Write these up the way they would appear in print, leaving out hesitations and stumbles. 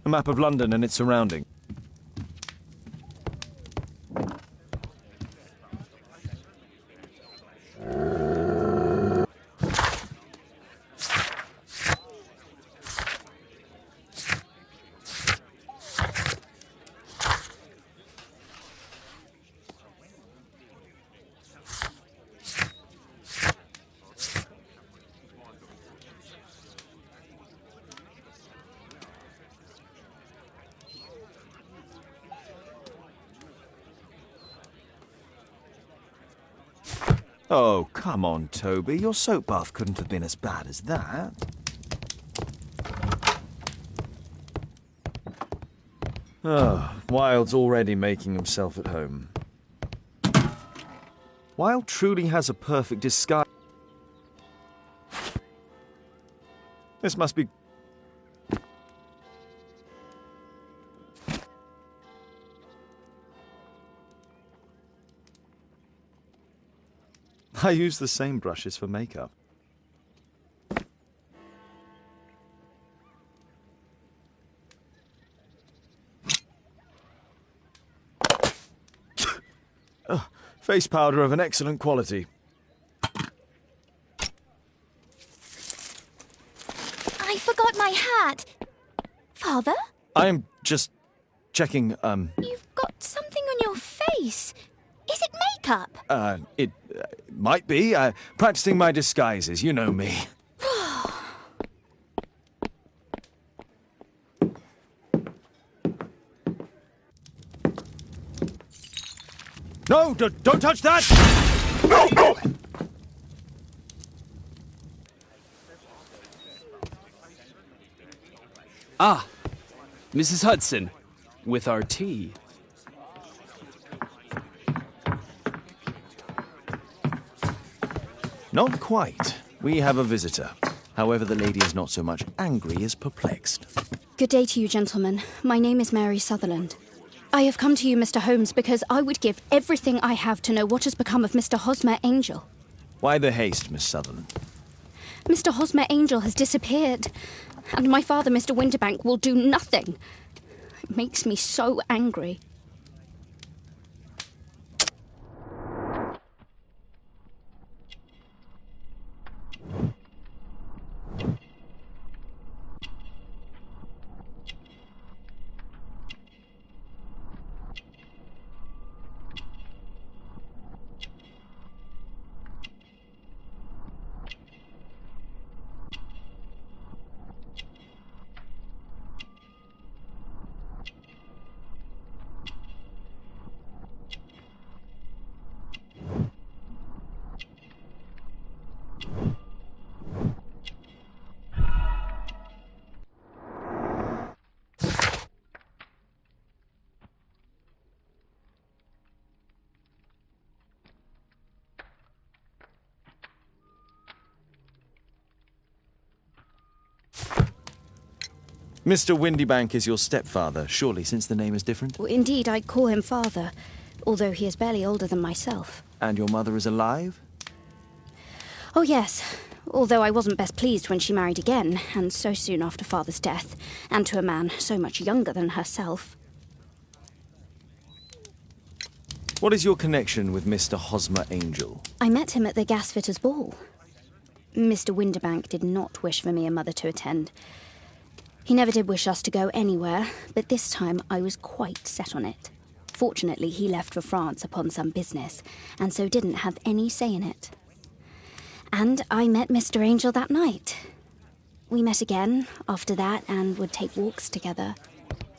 A map of London and its surrounding. Oh, come on, Toby. Your soap bath couldn't have been as bad as that. Oh, Wilde's already making himself at home. Wilde truly has a perfect disguise. This must be... I use the same brushes for makeup. Face powder of an excellent quality. I forgot my hat. Father? I'm just checking, You've got something on your face. Is it makeup? It might be. Practicing my disguises, you know me. No, don't touch that! Ah, Mrs. Hudson, with our tea. Not quite. We have a visitor. However, the lady is not so much angry as perplexed. Good day to you, gentlemen. My name is Mary Sutherland. I have come to you, Mr. Holmes, because I would give everything I have to know what has become of Mr. Hosmer Angel. Why the haste, Miss Sutherland? Mr. Hosmer Angel has disappeared, and my father, Mr. Winterbank, will do nothing. It makes me so angry. Mr. Windybank is your stepfather, surely, since the name is different? Well, indeed, I call him father, although he is barely older than myself. And your mother is alive? Oh, yes. Although I wasn't best pleased when she married again, and so soon after father's death, and to a man so much younger than herself. What is your connection with Mr. Hosmer Angel? I met him at the gasfitters' ball. Mr. Winterbank did not wish for me and Mother to attend. He never did wish us to go anywhere, but this time I was quite set on it. Fortunately, he left for France upon some business, and so didn't have any say in it. And I met Mr. Angel that night. We met again after that and would take walks together.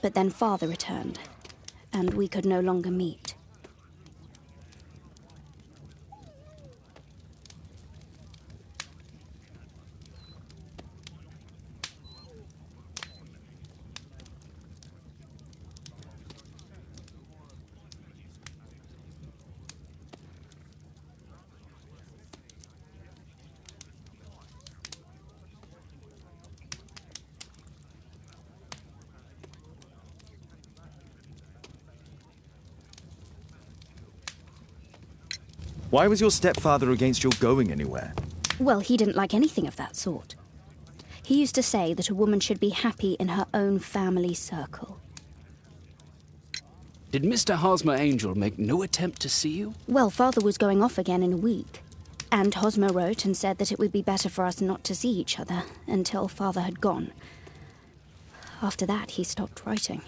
But then Father returned, and we could no longer meet. Why was your stepfather against your going anywhere? Well, he didn't like anything of that sort. He used to say that a woman should be happy in her own family circle. Did Mr. Hosmer Angel make no attempt to see you? Well, Father was going off again in a week, and Hosmer wrote and said that it would be better for us not to see each other until Father had gone. After that, he stopped writing.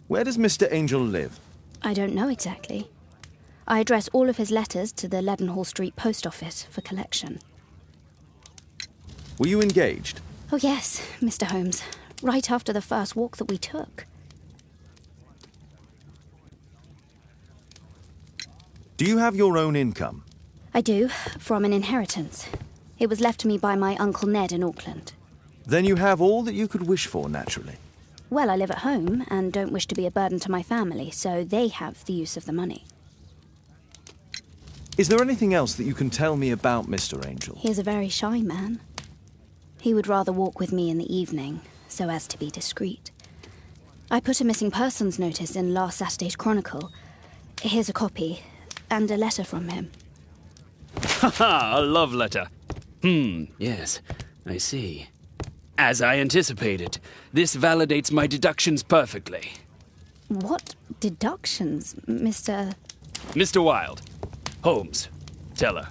Where does Mr. Angel live? I don't know exactly. I address all of his letters to the Leadenhall Street Post Office for collection. Were you engaged? Oh yes, Mr. Holmes. Right after the first walk that we took. Do you have your own income? I do, from an inheritance. It was left to me by my Uncle Ned in Auckland. Then you have all that you could wish for, naturally. Well, I live at home and don't wish to be a burden to my family, so they have the use of the money. Is there anything else that you can tell me about Mr. Angel? He is a very shy man. He would rather walk with me in the evening, so as to be discreet. I put a missing persons notice in last Saturday's Chronicle. Here's a copy, and a letter from him. Haha, a love letter. Yes, I see. As I anticipated, this validates my deductions perfectly. What deductions, Mr. Mr. Wilde. Holmes, tell her.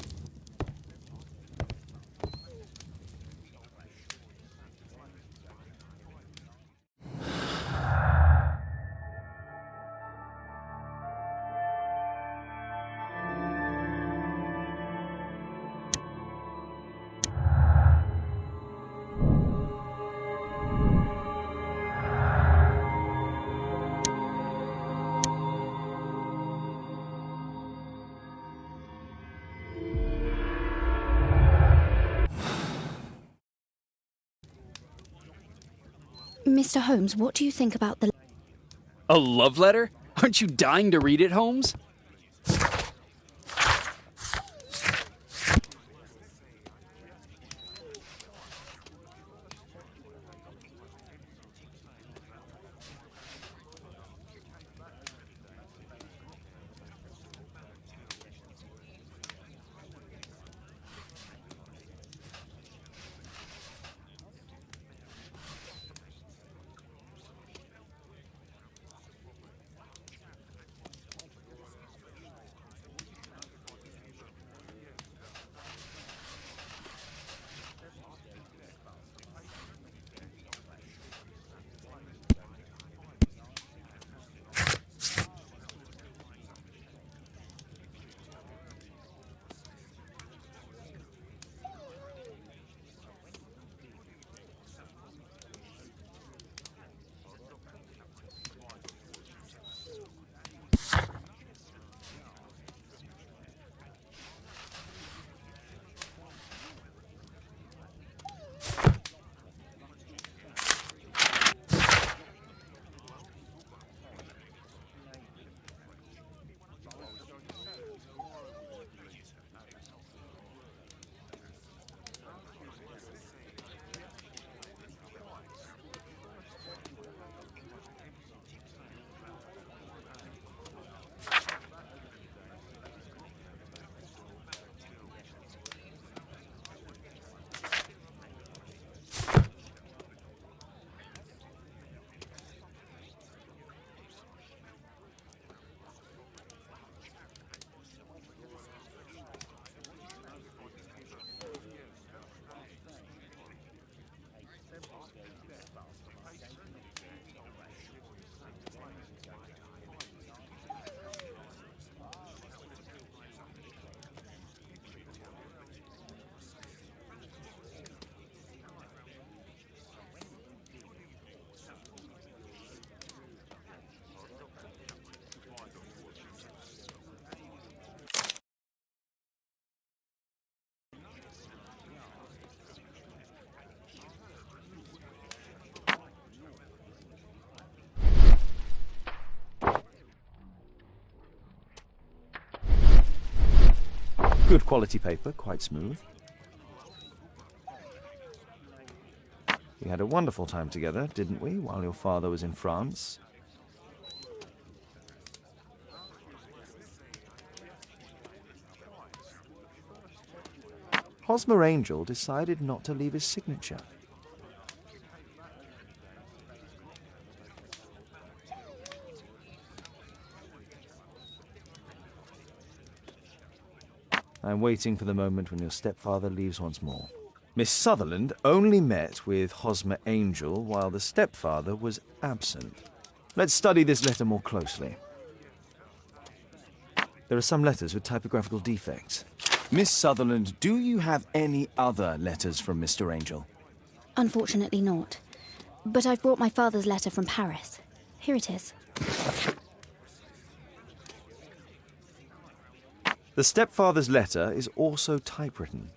Mr. Holmes, what do you think about the... A love letter? Aren't you dying to read it, Holmes? Good quality paper, quite smooth. We had a wonderful time together, didn't we, while your father was in France? Hosmer Angel decided not to leave his signature. I'm waiting for the moment when your stepfather leaves once more. Miss Sutherland only met with Hosmer Angel while the stepfather was absent. Let's study this letter more closely. There are some letters with typographical defects. Miss Sutherland, do you have any other letters from Mr. Angel? Unfortunately not. But I've brought my father's letter from Paris. Here it is. The stepfather's letter is also typewritten.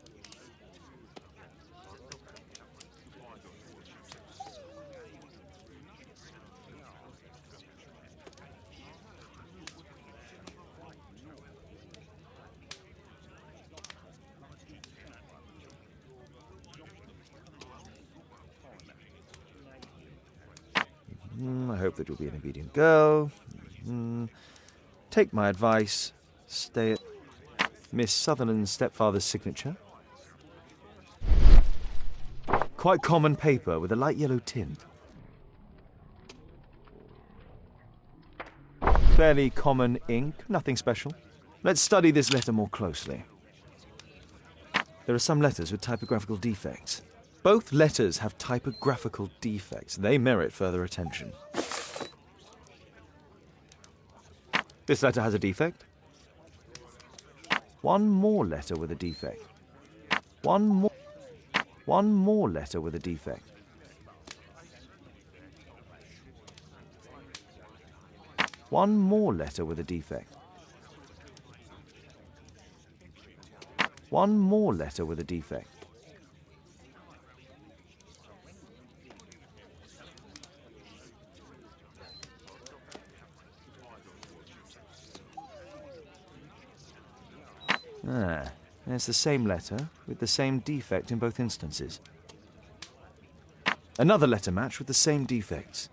I hope that you'll be an obedient girl. Take my advice. Stay at Miss Sutherland's stepfather's signature. Quite common paper with a light yellow tint. Fairly common ink, nothing special. Let's study this letter more closely. There are some letters with typographical defects. Both letters have typographical defects. They merit further attention. This letter has a defect. One more letter with a defect. One more letter with a defect. One more letter with a defect. One more letter with a defect. There's the same letter with the same defect in both instances. Another letter match with the same defects.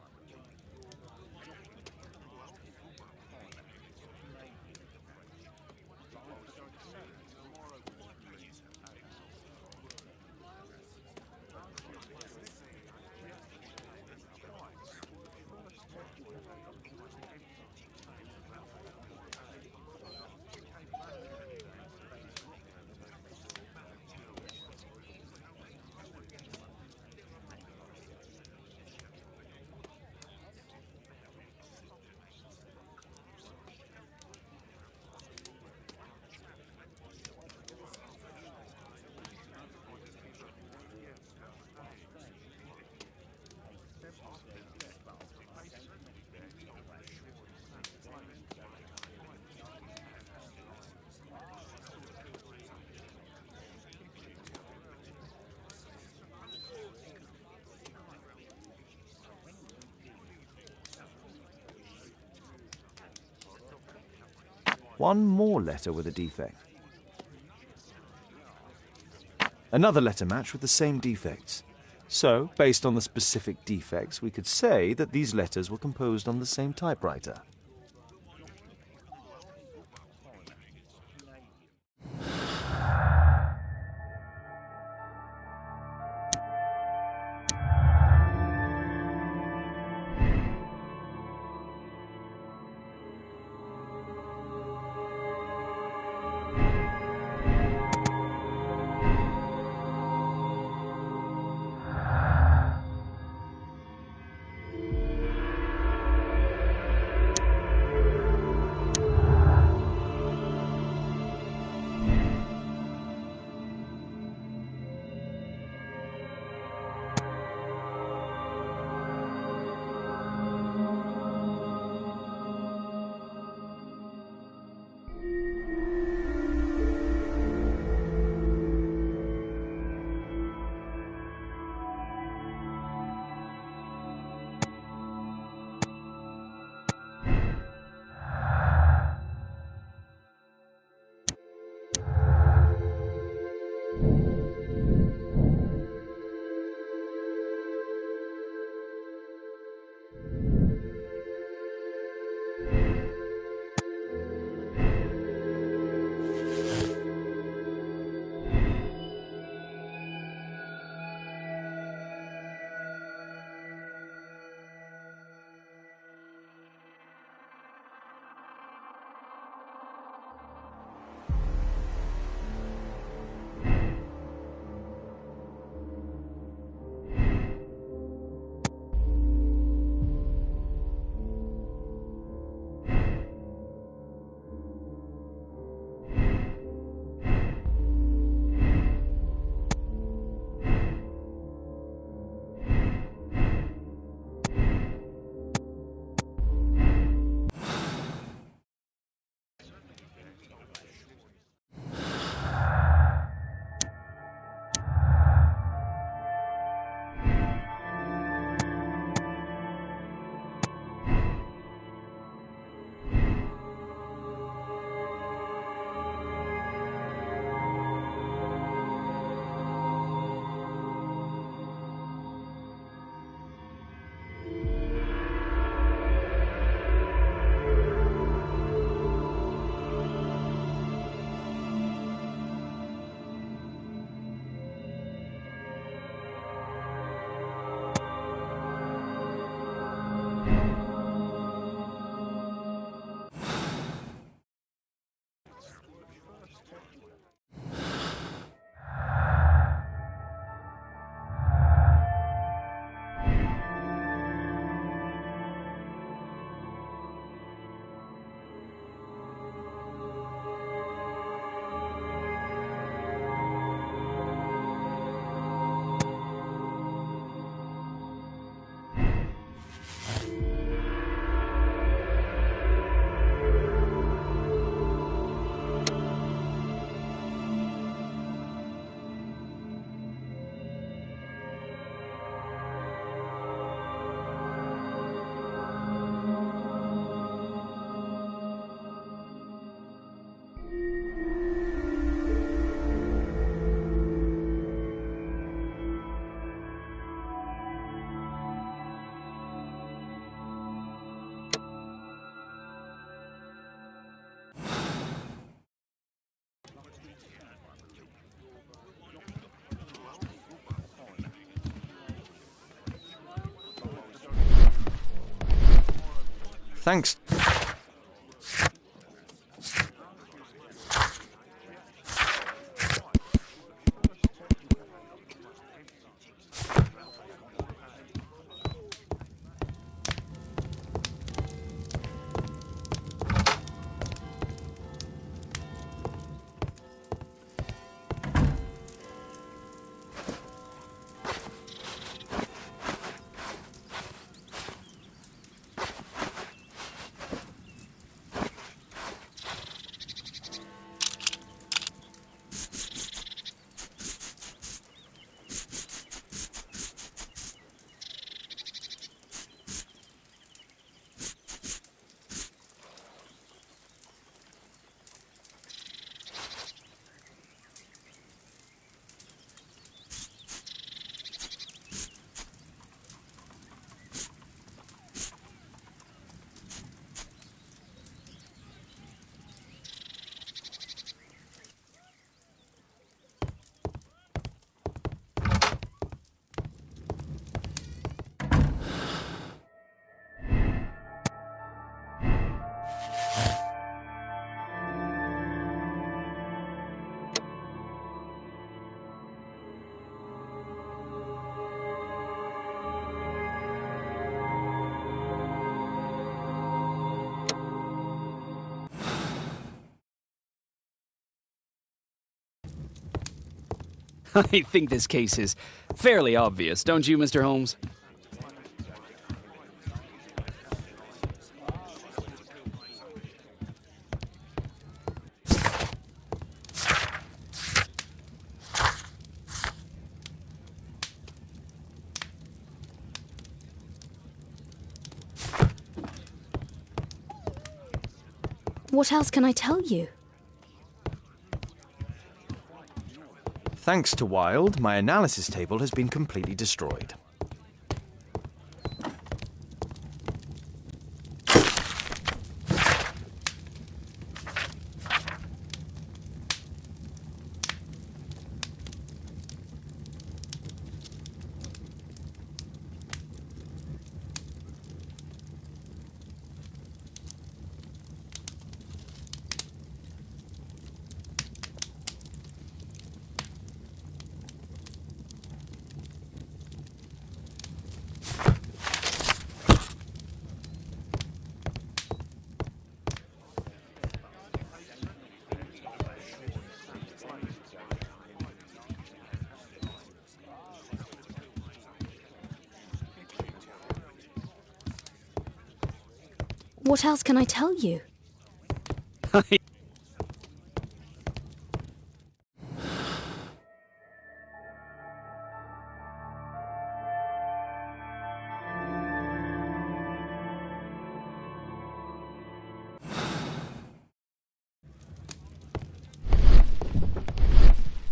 One more letter with a defect. Another letter match with the same defects. So, based on the specific defects, we could say that these letters were composed on the same typewriter. Thanks. I think this case is fairly obvious, don't you, Mr. Holmes? What else can I tell you? Thanks to Wilde, my analysis table has been completely destroyed. What else can I tell you?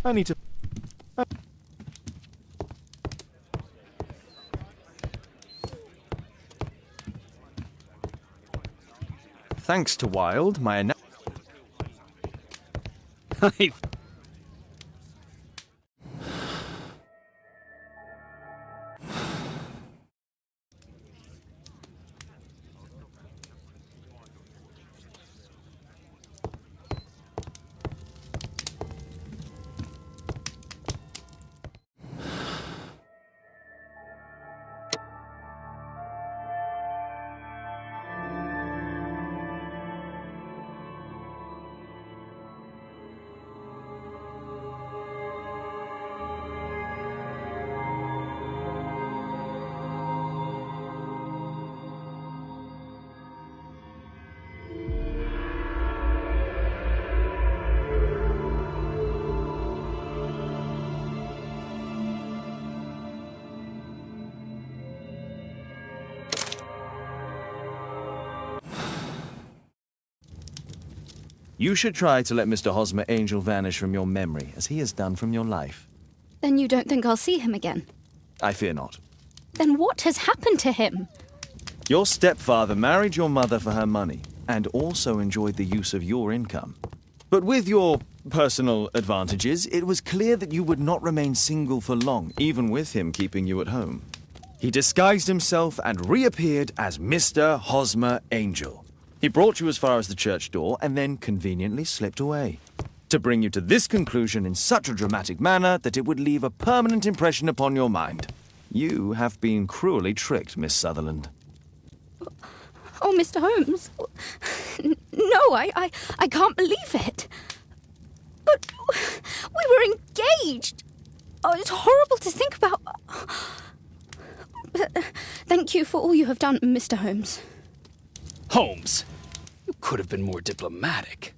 I need to... Thanks to Wilde, my You should try to let Mr. Hosmer Angel vanish from your memory, as he has done from your life. Then you don't think I'll see him again? I fear not. Then what has happened to him? Your stepfather married your mother for her money, and also enjoyed the use of your income. But with your personal advantages, it was clear that you would not remain single for long, even with him keeping you at home. He disguised himself and reappeared as Mr. Hosmer Angel. He brought you as far as the church door and then conveniently slipped away. To bring you to this conclusion in such a dramatic manner that it would leave a permanent impression upon your mind. You have been cruelly tricked, Miss Sutherland. Oh, Mr. Holmes. No, I can't believe it. But we were engaged. Oh, it's horrible to think about. But thank you for all you have done, Mr. Holmes. Holmes, you could have been more diplomatic.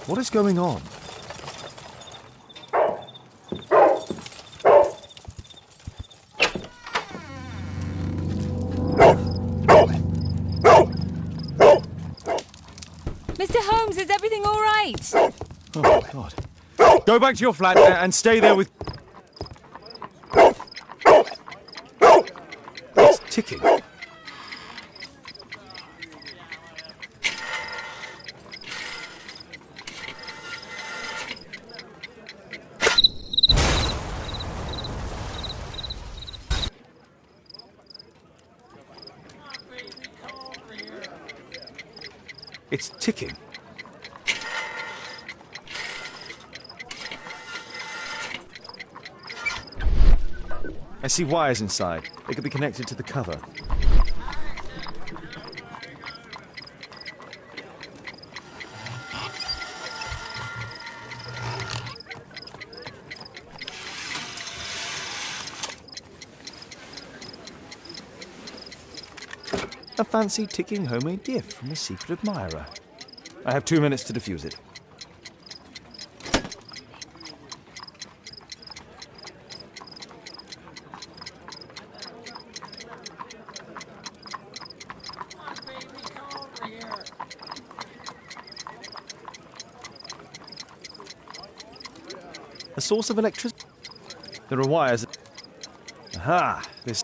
What is going on? Mr. Holmes, is everything all right? Oh, my God. Go back to your flat and stay there with... It's ticking. It's ticking. I see wires inside. They could be connected to the cover. A fancy ticking homemade gift from a secret admirer. I have 2 minutes to defuse it. A source of electricity. There are wires. Aha! This.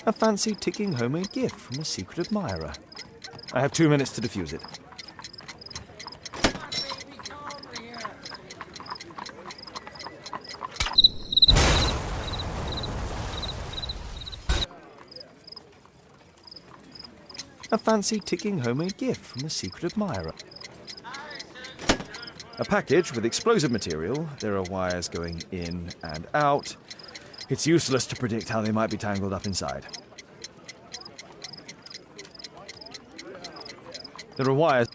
A fancy ticking homemade gift from a secret admirer. I have 2 minutes to defuse it. A fancy ticking homemade gift from a secret admirer. A package with explosive material. There are wires going in and out. It's useless to predict how they might be tangled up inside. There are wires.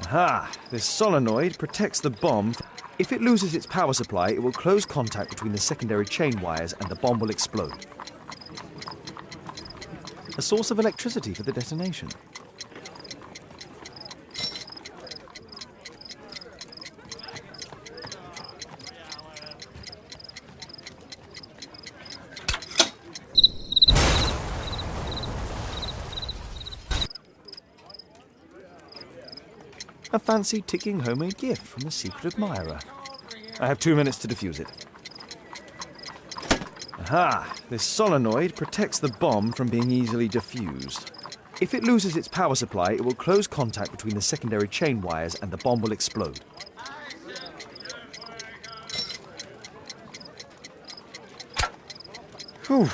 Aha! This solenoid protects the bomb. If it loses its power supply, it will close contact between the secondary chain wires and the bomb will explode. A source of electricity for the detonation. A fancy ticking homemade gift from a secret admirer. I have 2 minutes to defuse it. Aha! This solenoid protects the bomb from being easily diffused. If it loses its power supply, it will close contact between the secondary chain wires and the bomb will explode. Whew.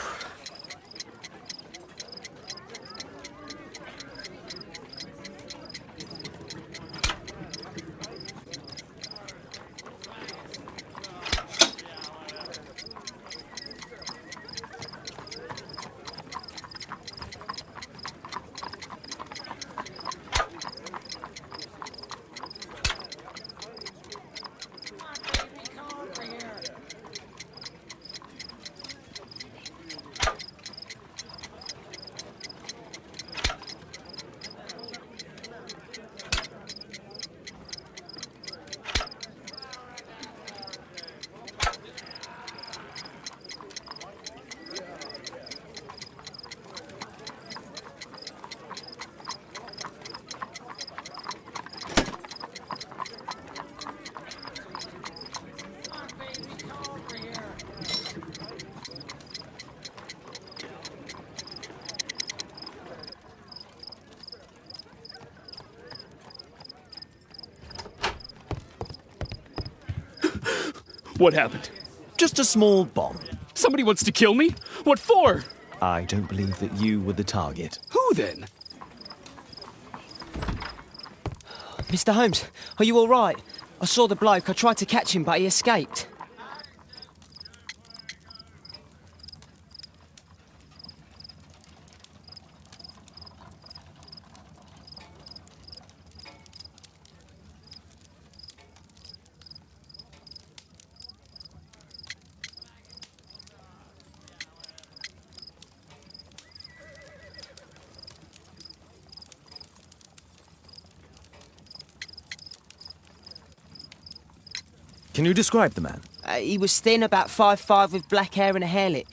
What happened? Just a small bomb. Somebody wants to kill me? What for? I don't believe that you were the target. Who then? Mr. Holmes, are you all right? I saw the bloke. I tried to catch him, but he escaped. Can you describe the man? He was thin, about 5'5", with black hair and a hair lip.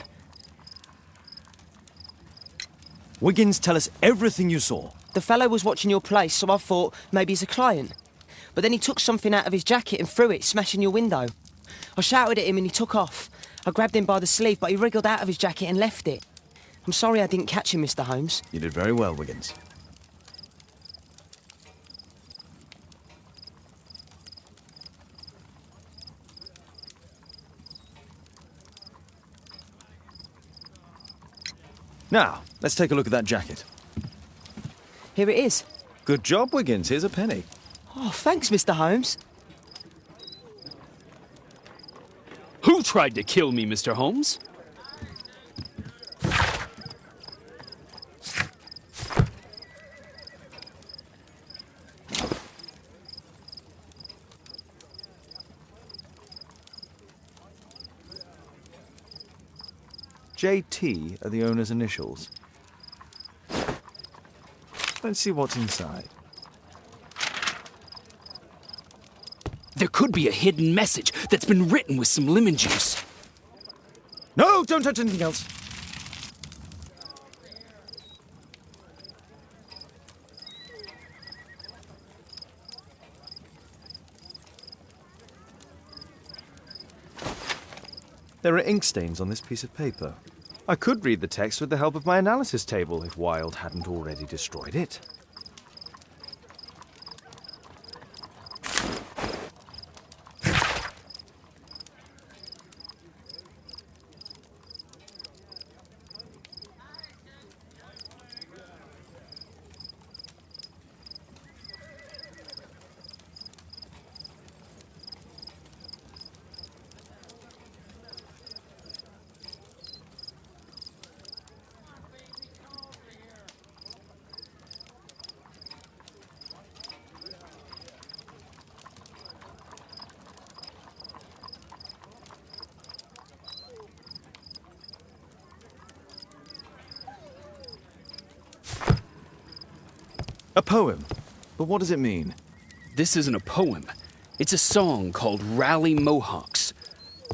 Wiggins, tell us everything you saw. The fellow was watching your place, so I thought maybe he's a client. But then he took something out of his jacket and threw it, smashing your window. I shouted at him and he took off. I grabbed him by the sleeve, but he wriggled out of his jacket and left it. I'm sorry I didn't catch him, Mr. Holmes. You did very well, Wiggins. Now, let's take a look at that jacket. Here it is. Good job, Wiggins. Here's a penny. Oh, thanks, Mr. Holmes. Who tried to kill me, Mr. Holmes? JT are the owner's initials. Let's see what's inside. There could be a hidden message that's been written with some lemon juice. No, don't touch anything else. There are ink stains on this piece of paper. I could read the text with the help of my analysis table if Wilde hadn't already destroyed it. A poem. But what does it mean? This isn't a poem. It's a song called Rally Mohawks.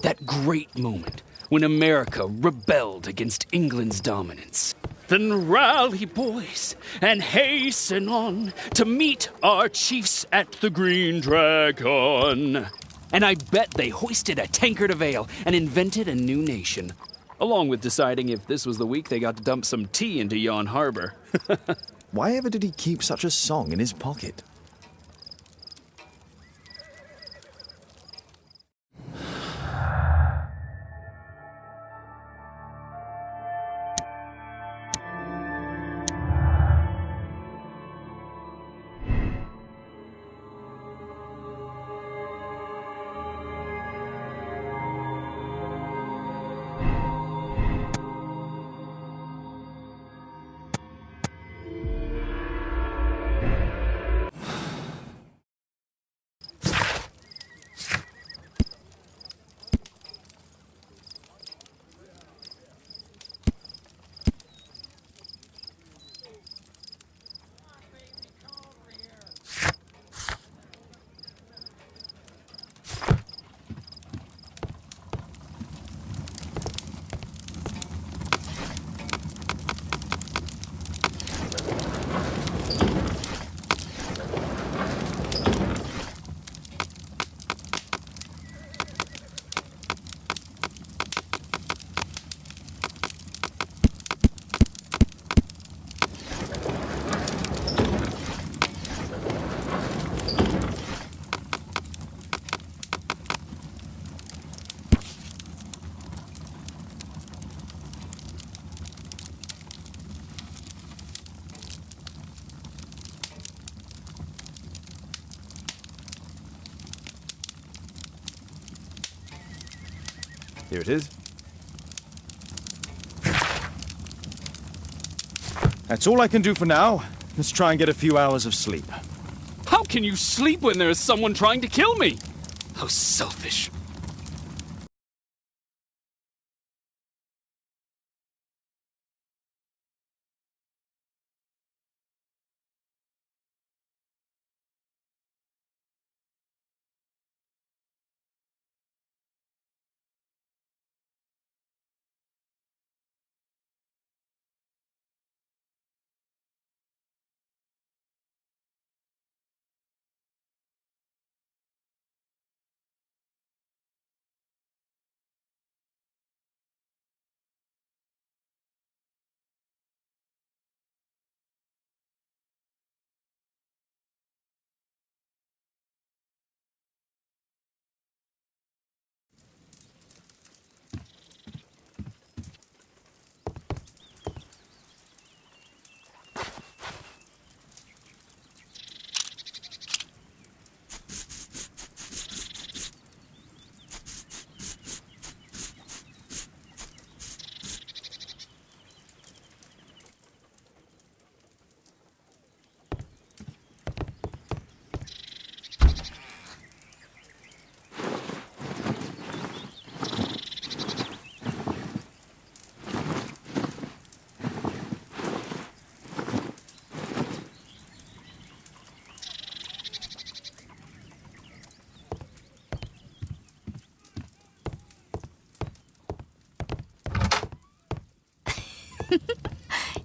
That great moment when America rebelled against England's dominance. Then rally, boys, and hasten on to meet our chiefs at the Green Dragon. And I bet they hoisted a tankard of ale and invented a new nation. Along with deciding if this was the week they got to dump some tea into yon harbor. Why ever did he keep such a song in his pocket? Here it is. That's all I can do for now. Let's try and get a few hours of sleep. How can you sleep when there is someone trying to kill me? How selfish.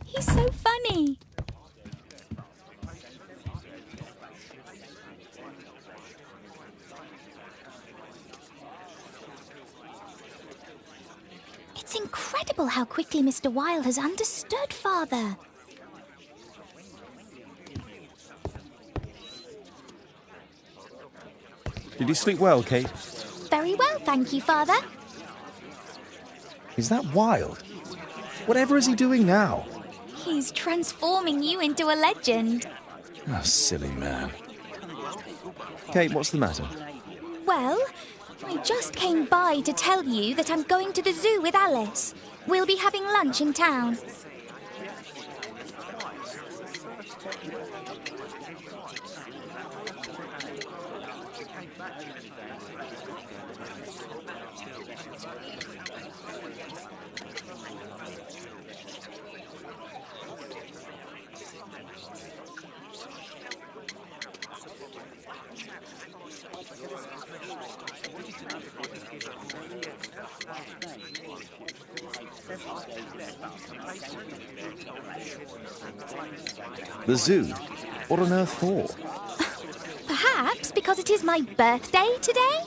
He's so funny. It's incredible how quickly Mr. Wilde has understood Father. Did you sleep well, Kate? Very well, thank you, Father. Is that Wilde? Whatever is he doing now? He's transforming you into a legend. Oh, silly man. Kate, what's the matter? Well, I just came by to tell you that I'm going to the zoo with Alice. We'll be having lunch in town. The zoo? What on earth for? Perhaps because it is my birthday today?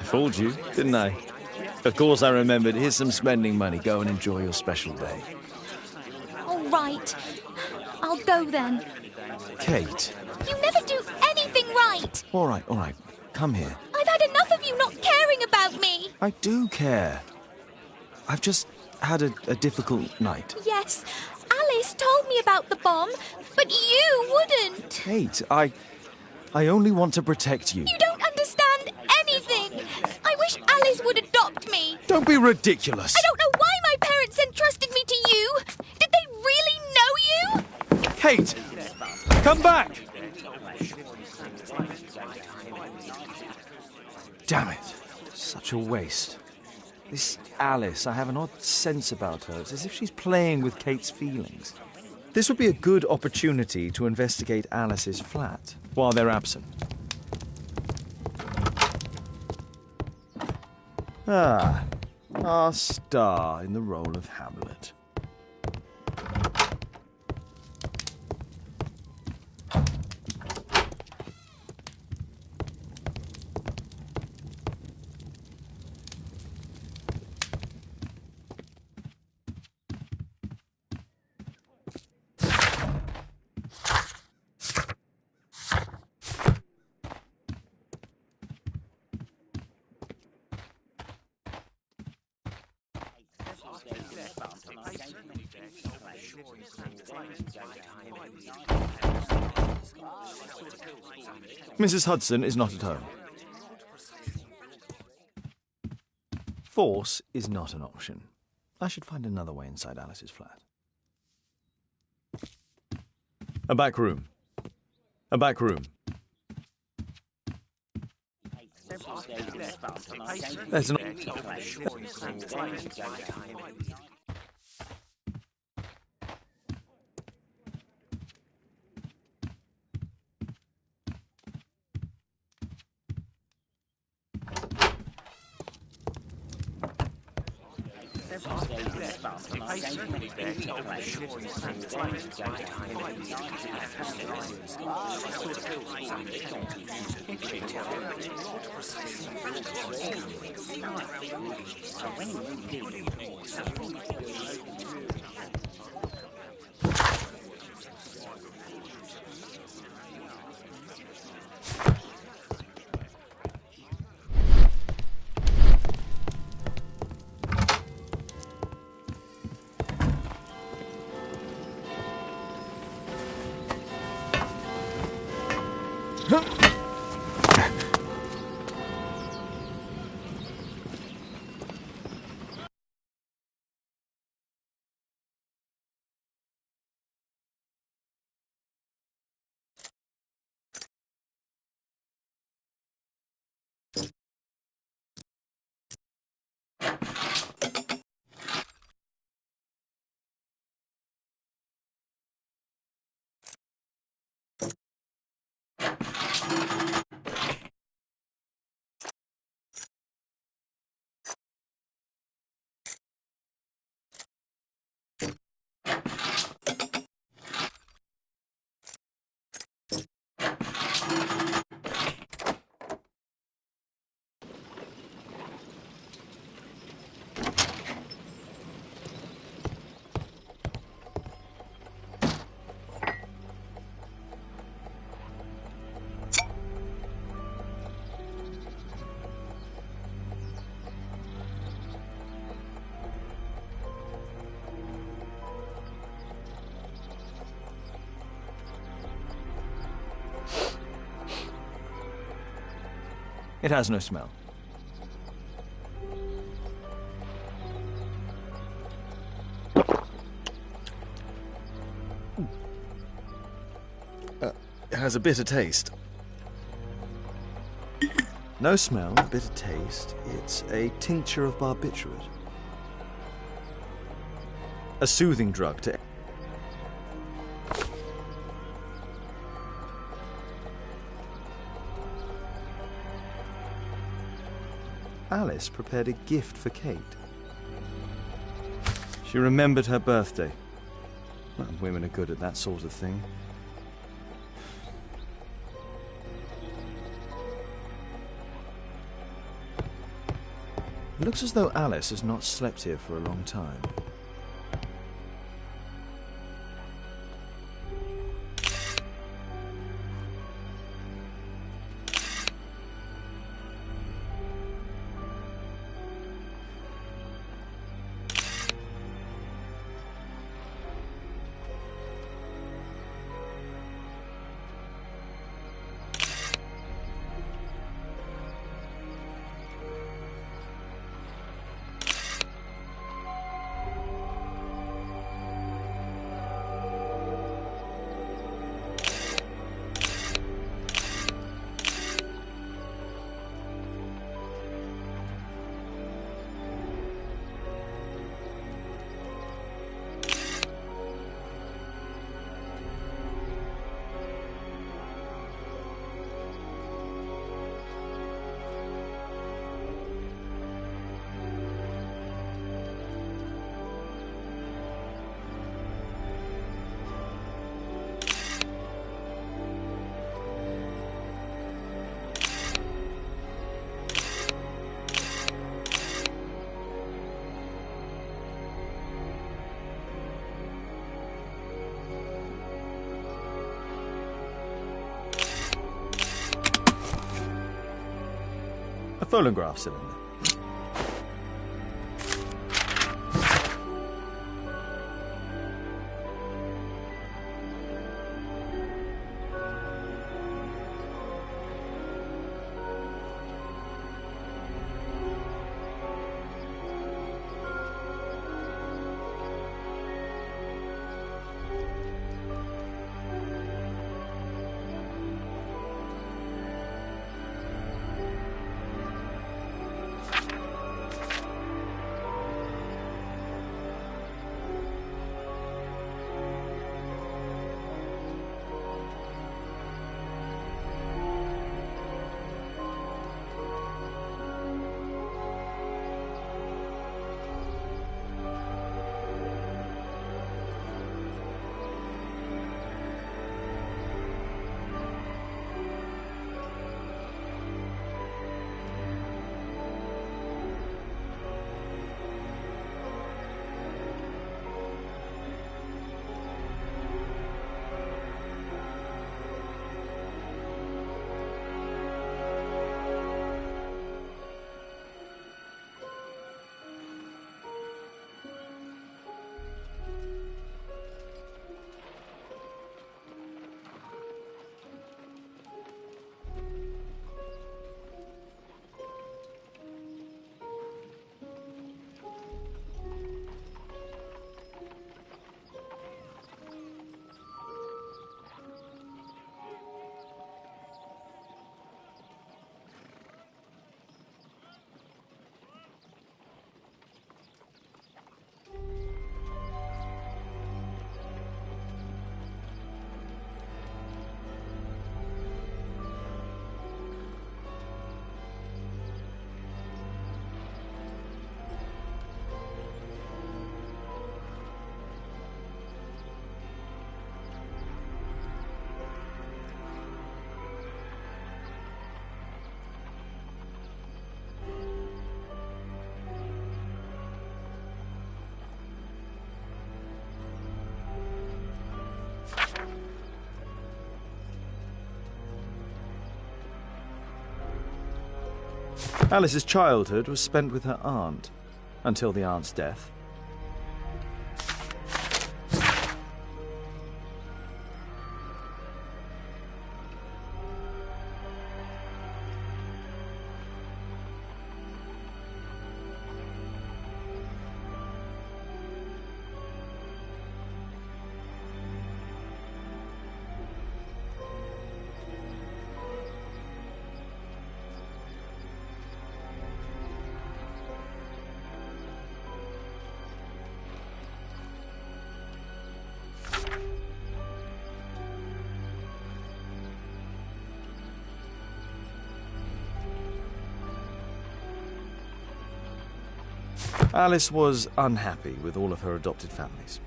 Fooled you, didn't I? Of course I remembered. Here's some spending money. Go and enjoy your special day. All right. I'll go then. Kate. You never do anything right. All right. Come here. I've had enough of you not caring about me. I do care. I've just had a difficult night. Yes, Alice told me about the bomb, but you wouldn't. Kate, I only want to protect you. You don't understand anything. I wish Alice would adopt me. Don't be ridiculous. I don't know why my parents entrusted me to you. Did they really know you? Kate, come back! Damn it. Such a waste. This Alice, I have an odd sense about her. It's as if she's playing with Kate's feelings. This would be a good opportunity to investigate Alice's flat while they're absent. Ah, our star in the role of Hamlet. Mrs. Hudson is not at home. Force is not an option. I should find another way inside Alice's flat. A back room. A back room. That's an... It has no smell. It has a bitter taste. No smell, bitter taste. It's a tincture of barbiturate. A soothing drug to... Alice prepared a gift for Kate. She remembered her birthday. Well, women are good at that sort of thing. It looks as though Alice has not slept here for a long time. A phonograph cylinder. Alice's childhood was spent with her aunt, until the aunt's death. Alice was unhappy with all of her adopted families.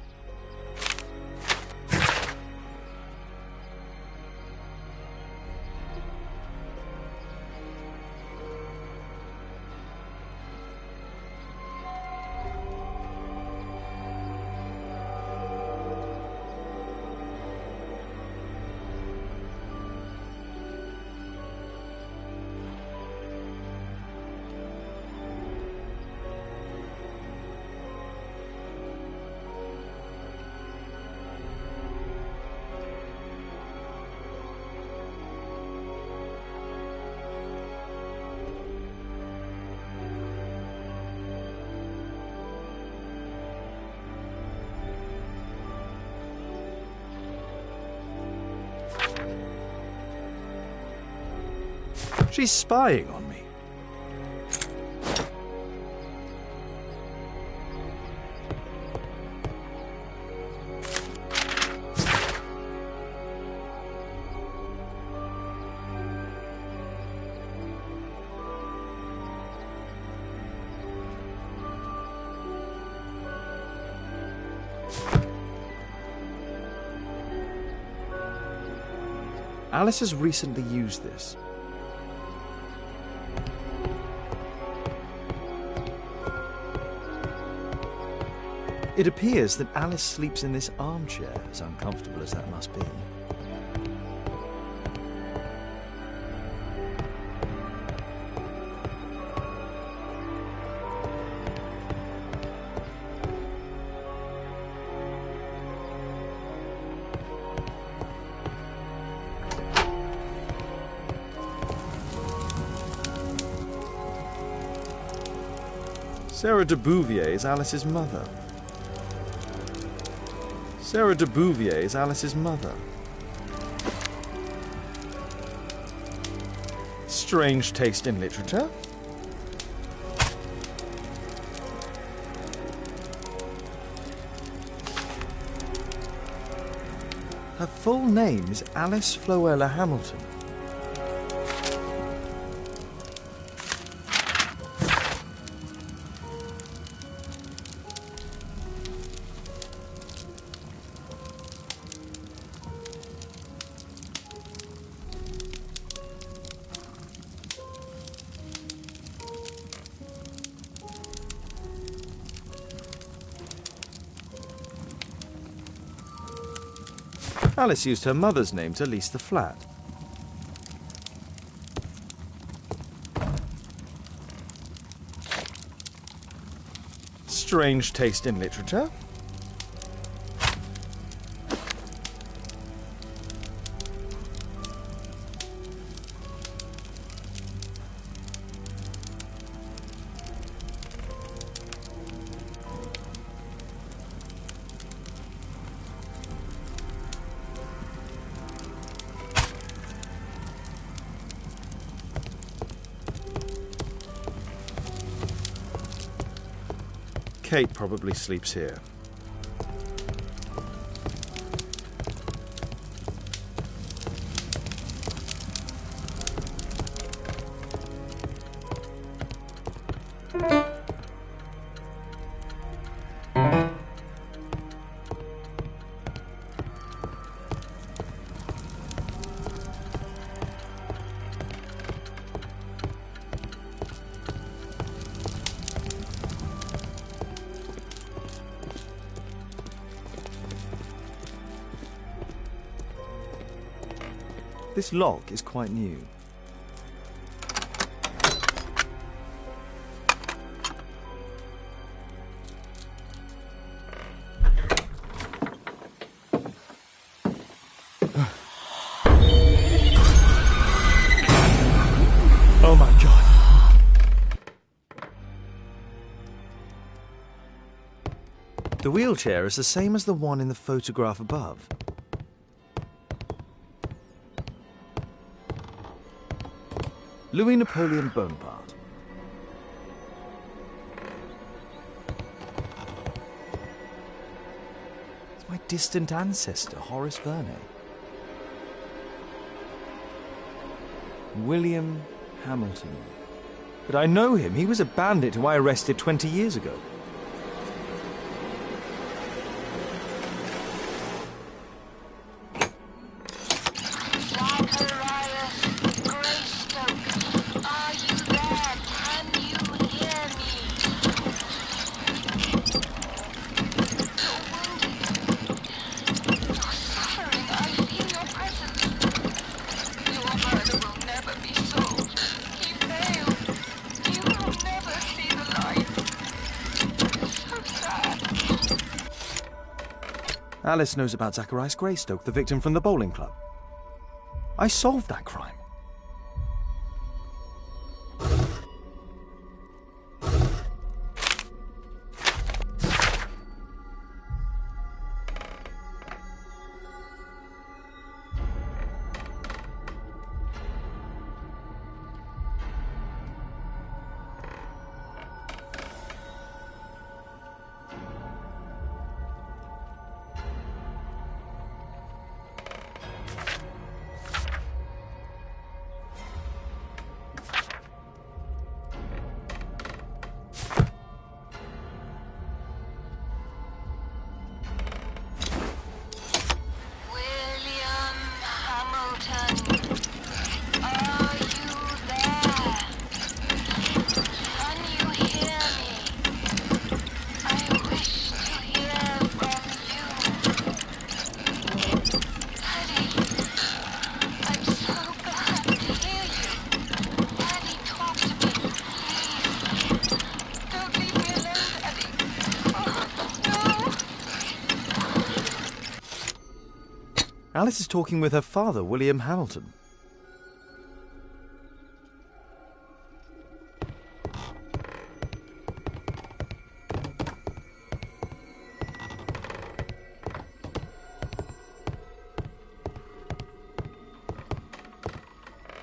She's spying on me. Alice has recently used this. It appears that Alice sleeps in this armchair, as uncomfortable as that must be. Sarah de Bouvier is Alice's mother. Sarah de Bouvier is Alice's mother. Strange taste in literature. Her full name is Alice Floella Hamilton. Alice used her mother's name to lease the flat. Strange taste in literature. Kate probably sleeps here. This lock is quite new. Oh my God. The wheelchair is the same as the one in the photograph above. Louis Napoleon Bonaparte. It's my distant ancestor, Horace Verney. William Hamilton. But I know him. He was a bandit who I arrested 20 years ago. Alice knows about Zacharias Greystoke, the victim from the bowling club. I solved that crime. William Hamilton, are you there? Can you hear me? I wish to hear from you. Daddy, I'm so glad to hear you. Daddy, talk to me, please. Don't leave me alone, Daddy. Oh, no. Alice is talking with her father, William Hamilton.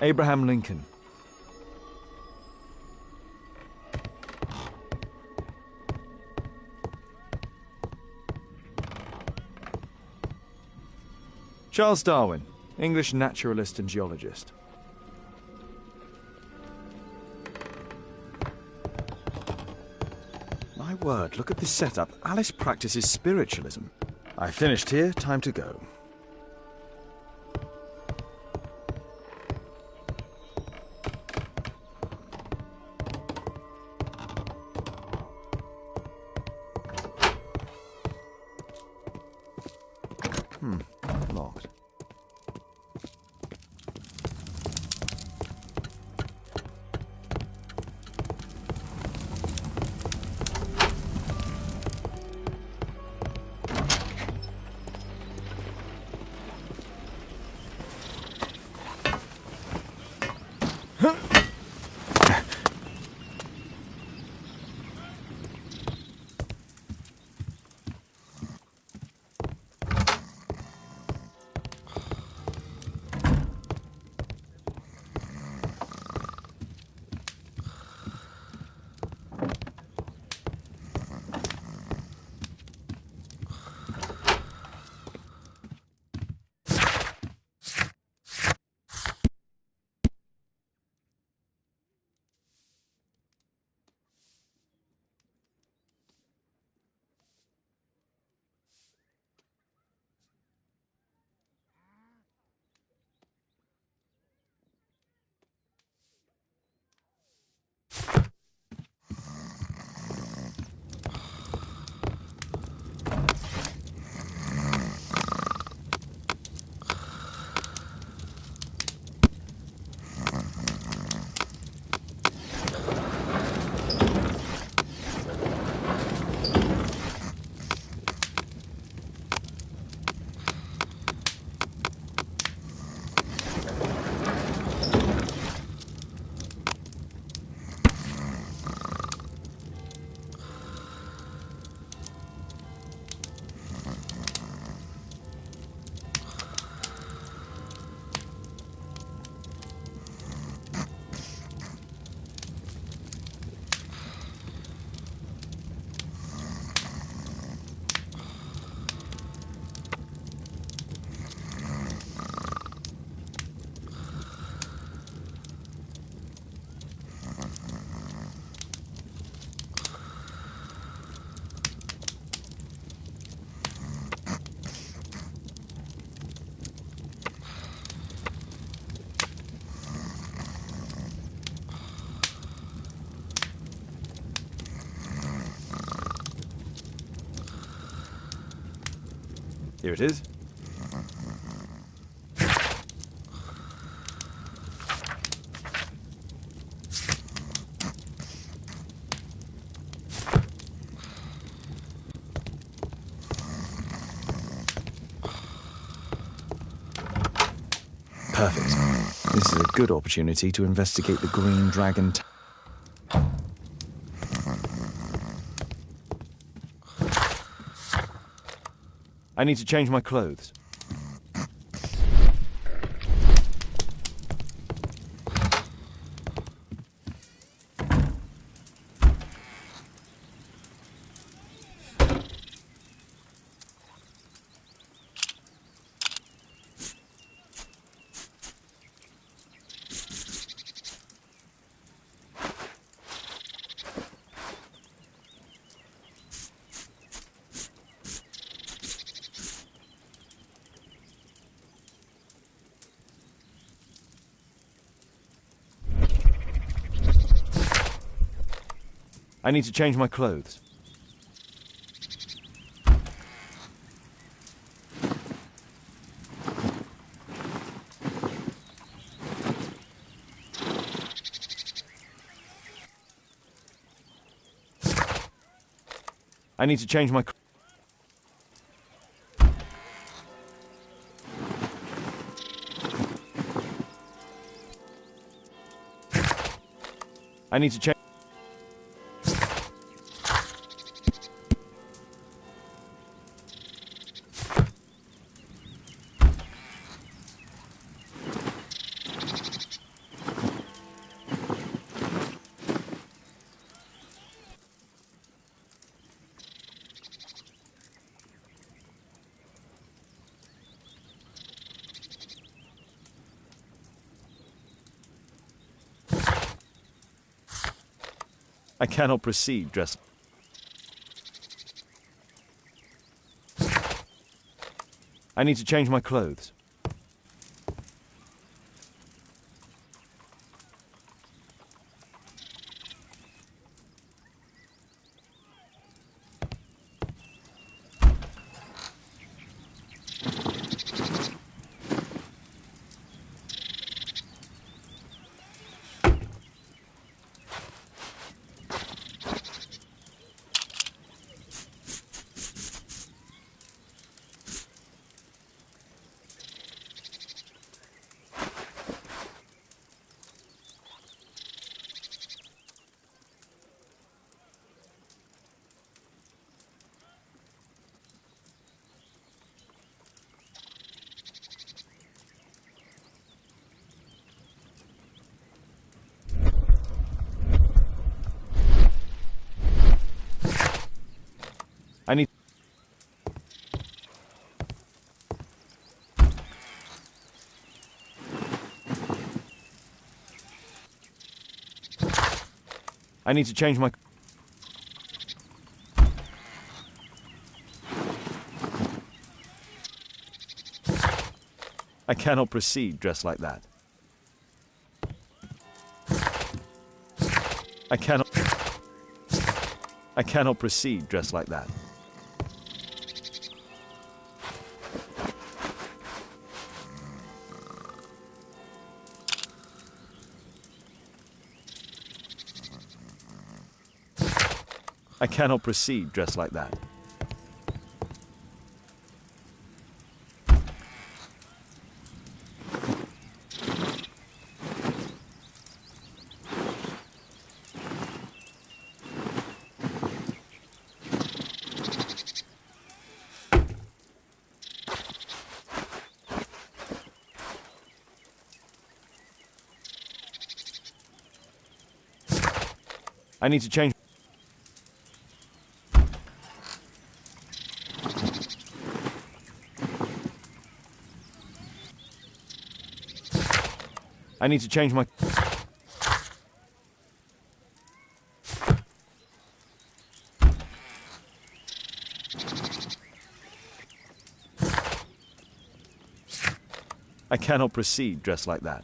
Abraham Lincoln. Charles Darwin, English naturalist and geologist. My word, look at this setup. Alice practices spiritualism. I finished here, time to go. Locked. Here it is. Perfect. This is a good opportunity to investigate the Green Dragon. I need to change my clothes. I need to change my clothes. I need to change my... I need to change... I cannot proceed dressed. I need to change my clothes. I need... I need to change my... I cannot proceed dressed like that. I cannot proceed dressed like that. I cannot proceed dressed like that. I need to change... I need to change my... I cannot proceed dressed like that.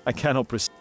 I cannot proceed.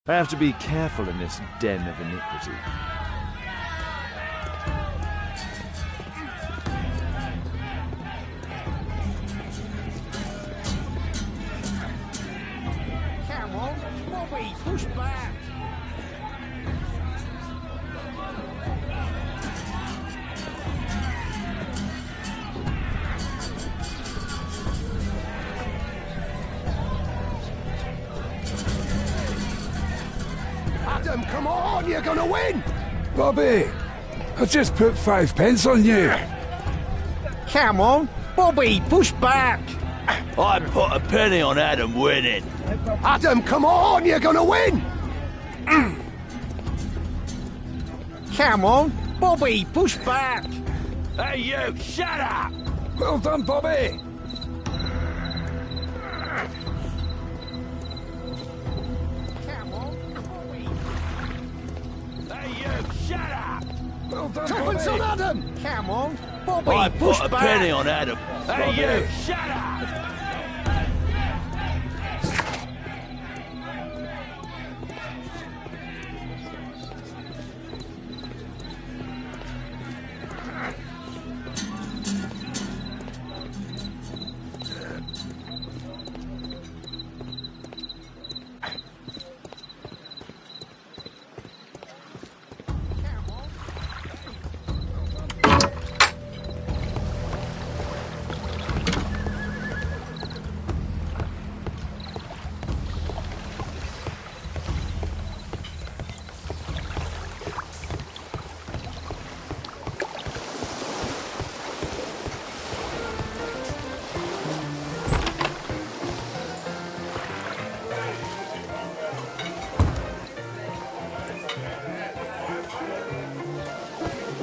I have to be careful in this den of iniquity. Come on, Bobby, push back. Adam, come on, you're gonna win! Bobby, I just put 5 pence on you. Come on, Bobby, push back. I put a penny on Adam winning. Adam, come on, you're gonna win! Come on, Bobby, push back. Hey, you, shut up! Well done, Bobby. Come on, Bobby. Hey, you, shut up! Well done, Tuppence on Bobby. Adam! Come on, Bobby, I push put a back. penny on Adam. Hey, Bobby. you, shut up!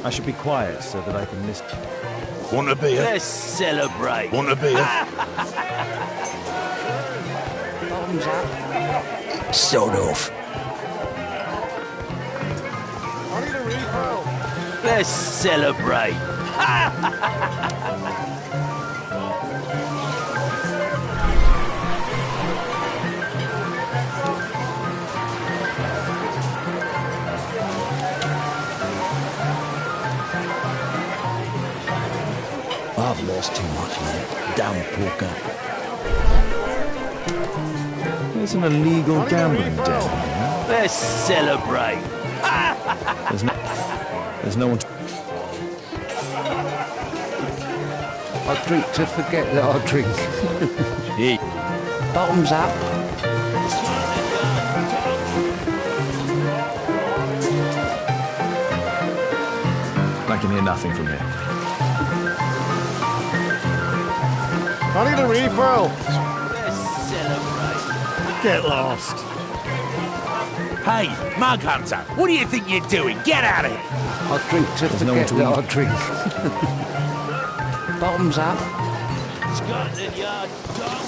I should be quiet so that I can listen. Want a beer? Let's celebrate. Want a beer? Bottoms up. Sod off. I need a refill. Let's celebrate. I've lost too much, mate. Damn poker. There's an illegal gambling den here. Let's celebrate. There's no one to... I drink to forget that I drink. Bottoms up. I can hear nothing from here. I need a refill. Let's celebrate. Get lost. Hey, Mug Hunter, what do you think you're doing? Get out of here. I drink to There's no one forget to that I drink. Bottoms up. Scotland Yard dog.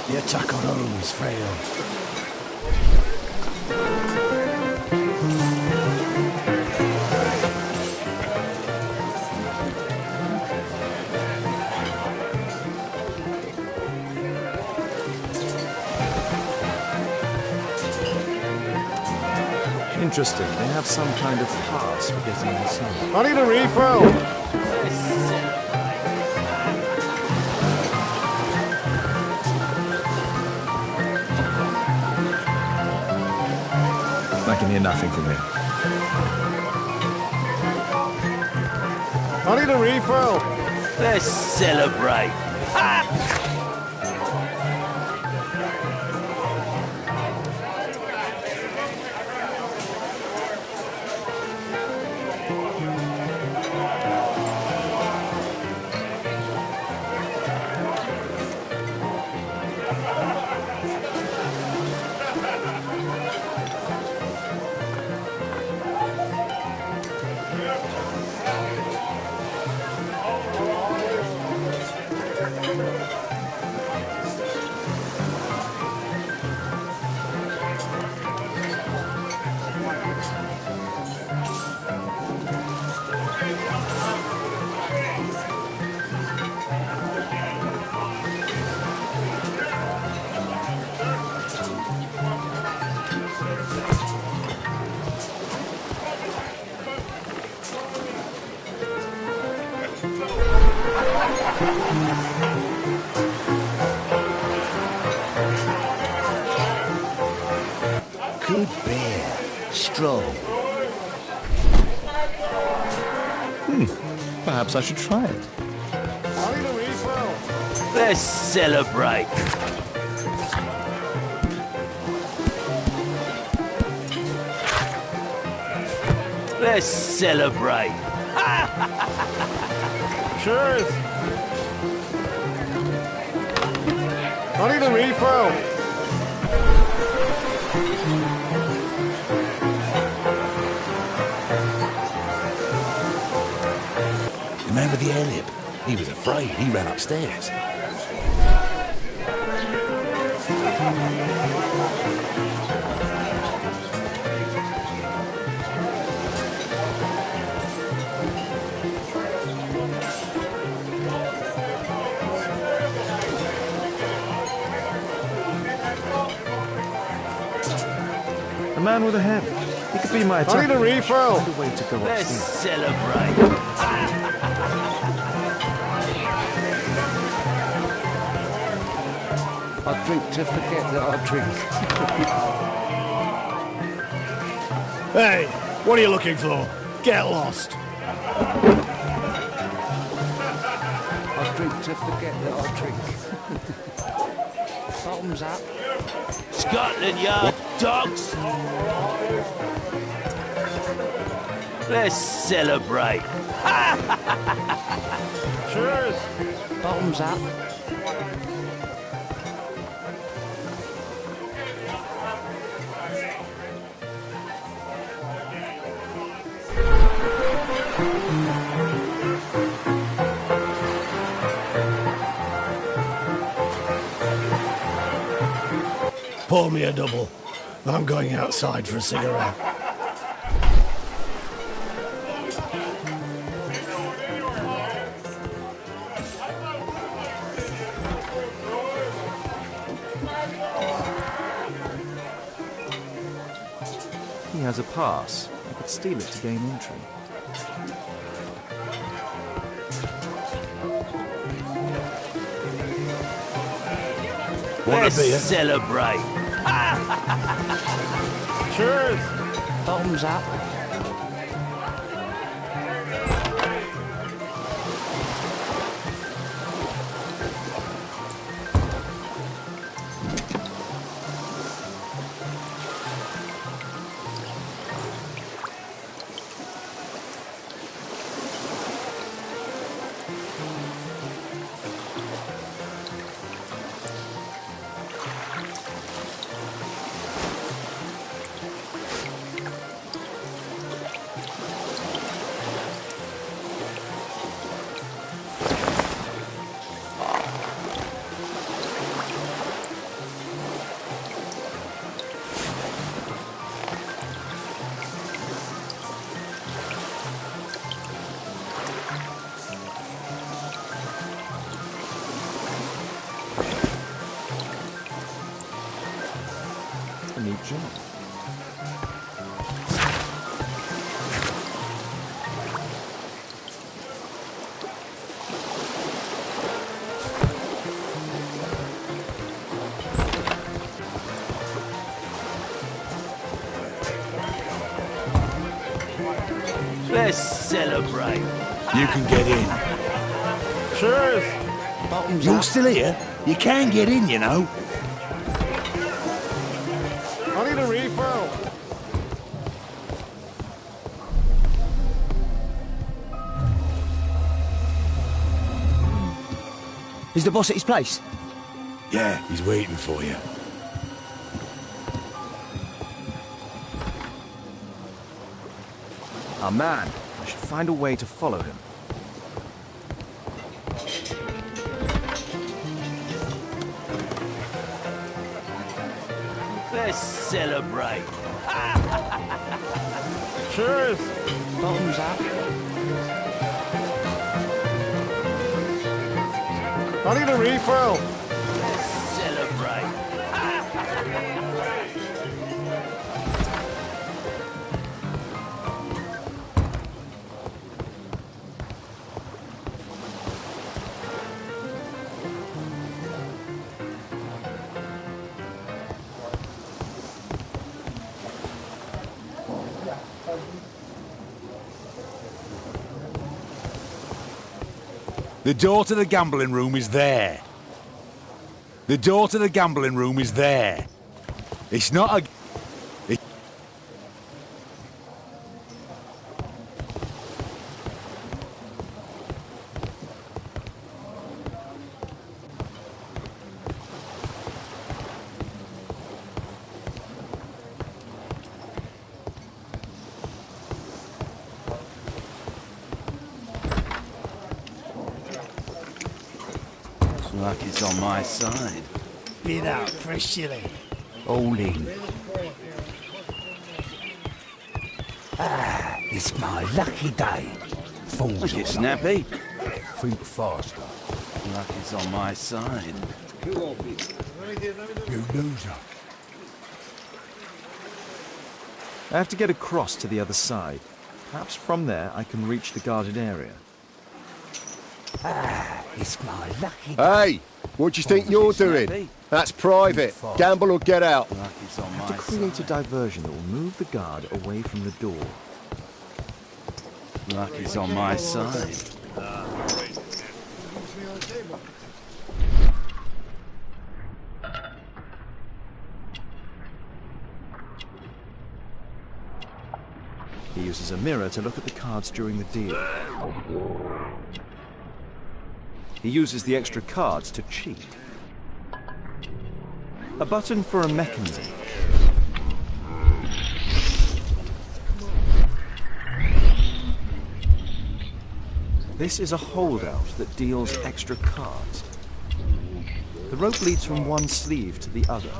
The attack on Holmes failed. Interesting. They have some kind of pass for getting inside. I need a refill. Let's celebrate. I can hear nothing from here. I need a refill. Let's celebrate. Good beer. Strong. Perhaps I should try it. Let's celebrate. Let's celebrate. Cheers. I need a refill. The man with the air lip. He was afraid. He ran upstairs. The man with the head. He could be my attacker. I need a refill. Find a way to go Let's upstairs. celebrate. I drink to forget that I drink. Hey, what are you looking for? Get lost. I drink to forget that I drink. Bottoms up. Scotland Yard dogs. Let's celebrate. Cheers. Bottoms up. Pour me a double. I'm going outside for a cigarette. He has a pass. I could steal it to gain entry. Let's celebrate. Cheers. Bottoms up. A neat job. Let's celebrate. You can get in. Cheers. Bottoms You're up. still here? You can get in, you know. I need a refill. Is the boss at his place? Yeah, he's waiting for you. Our man. I should find a way to follow him. Let's celebrate. Cheers. Bottoms up. I need a refill. Let's celebrate. The door to the gambling room is there. The door to the gambling room is there. It's not a... It... Luck is on my side. Bid out for a shilling. All in. Ah, it's my lucky day. Fools Look all it, Snappy. Think faster. Luck is on my side. You loser. I have to get across to the other side. Perhaps from there I can reach the guarded area. Ah, it's my lucky day. Hey, what do you think you're doing? That's private. Gamble or get out. Luck is on I have my to create a side. diversion that will move the guard away from the door. Luck is on my side. He uses a mirror to look at the cards during the deal. He uses the extra cards to cheat. A button for a mechanism. This is a holdout that deals extra cards. The rope leads from one sleeve to the other.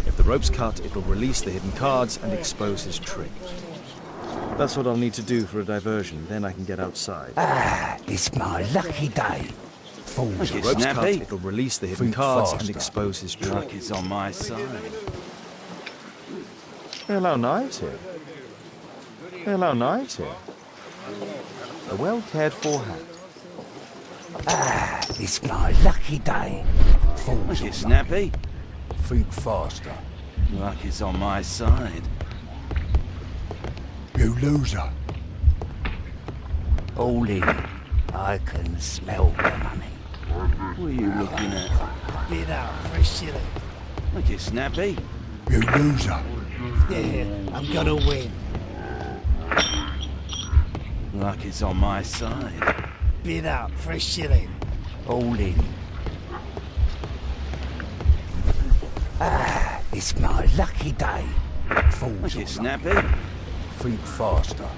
If the rope's cut, it will release the hidden cards and expose his trick. That's what I'll need to do for a diversion, then I can get outside. Ah, it's my lucky day. Fools If the it, rope's cut, Snappy. it'll release the hidden Think cards and faster. expose his trick. Luck is on my side. They allow knives here. They allow knives here. A well-cared-for hat. Ah, it's my lucky day. Fools Look all it, Snappy. Think faster. Luck is on my side. You loser. All in. I can smell the money. What are you looking at? Bid out for a shilling. Look it, Snappy. You loser. Yeah, I'm gonna win. Luck is on my side. Bid out for a shilling. All in. Ah, it's my lucky day. Fools Look all it, Snappy. Think faster.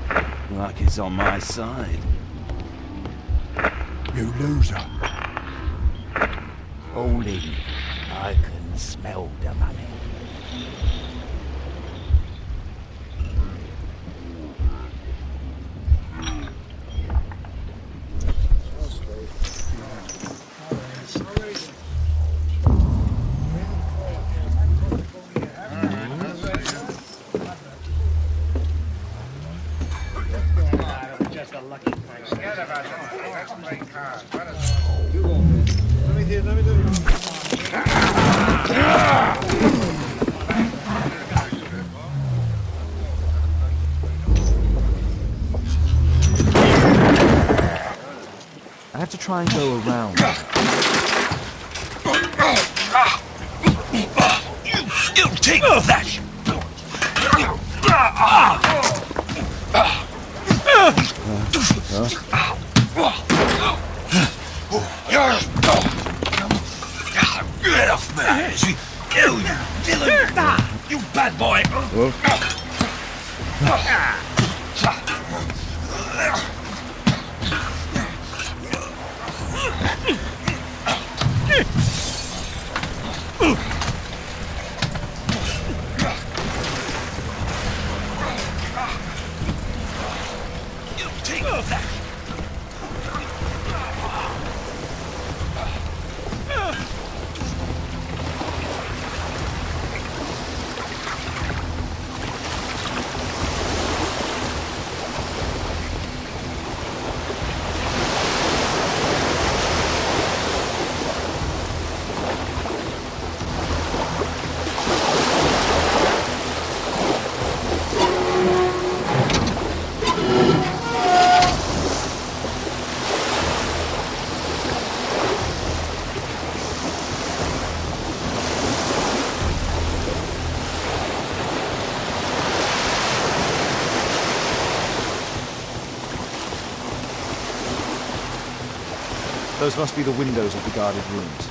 Luck is on my side. You loser. All in. I can smell the money. I have to try and go around. You take that! Get off me! You Dylan! You bad boy! You take that! Those must be the windows of the guarded rooms.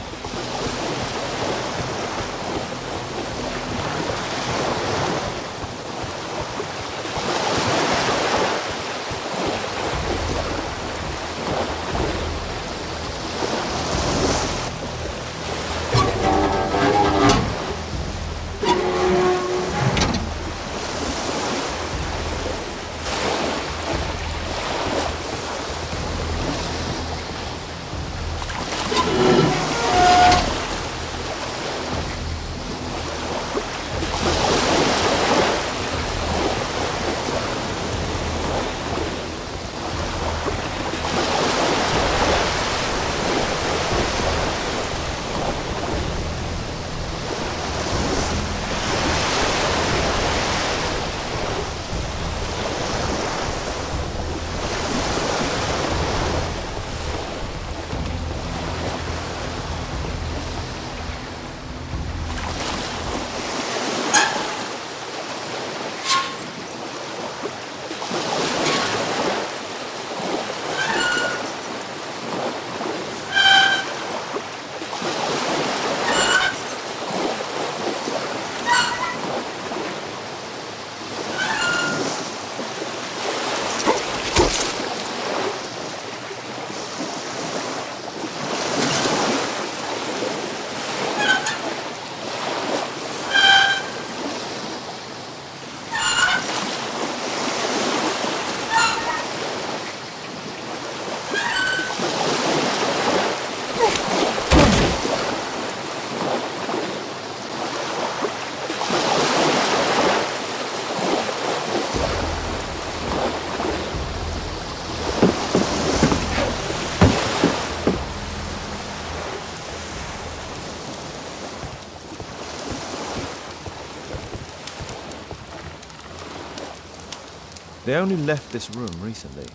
They only left this room recently.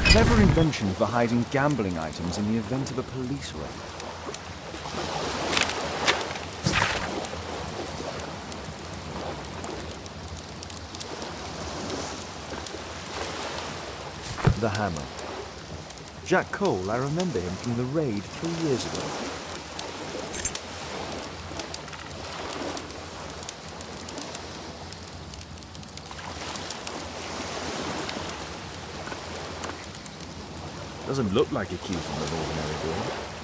Clever invention for hiding gambling items in the event of a police raid. The hammer. Jack Cole, I remember him from the raid 3 years ago. Doesn't look like a key from an ordinary door.